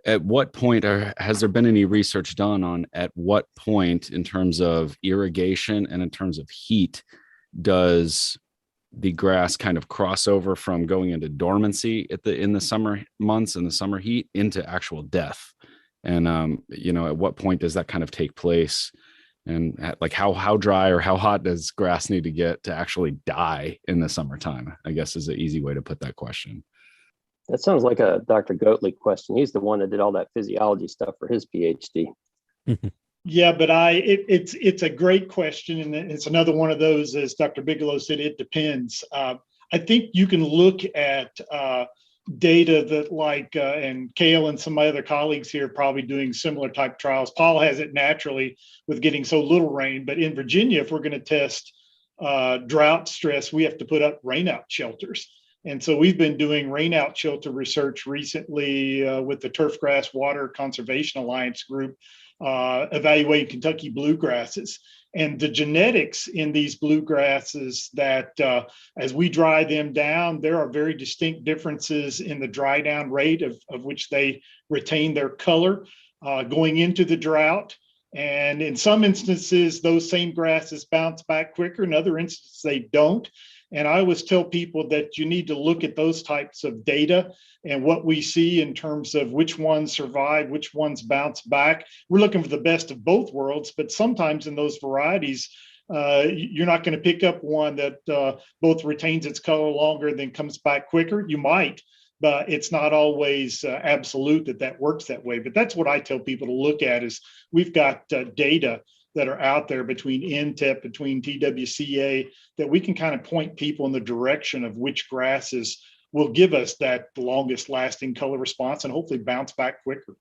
At what point has there been any research done on at what point in terms of irrigation and in terms of heat does the grass kind of cross over from going into dormancy in the summer months and the summer heat into actual death? And at what point does that kind of take place? And like how dry or how hot does grass need to get to actually die in the summertime? I guess is an easy way to put that question. That sounds like a Dr. Goatley question. He's the one that did all that physiology stuff for his PhD. Yeah, but it's a great question, and it's another one of those, as Dr. Bigelow said, it depends. I think you can look at data that and Kale and some of my other colleagues here are probably doing similar type trials. Paul has it naturally with getting so little rain, but in Virginia, if we're going to test drought stress, we have to put up rainout shelters. And so we've been doing rainout shelter research recently with the Turfgrass Water Conservation Alliance group, evaluating Kentucky bluegrasses. And the genetics in these bluegrasses that as we dry them down, there are very distinct differences in the dry down rate of which they retain their color going into the drought. And in some instances, those same grasses bounce back quicker. In other instances, they don't. And I always tell people that you need to look at those types of data and what we see in terms of which ones survive, which ones bounce back. We're looking for the best of both worlds, but sometimes in those varieties, you're not going to pick up one that both retains its color longer and then comes back quicker. You might, but it's not always absolute that works that way. But that's what I tell people to look at is we've got data that are out there between NTEP, between TWCA, that we can kind of point people in the direction of which grasses will give us that longest lasting color response and hopefully bounce back quicker.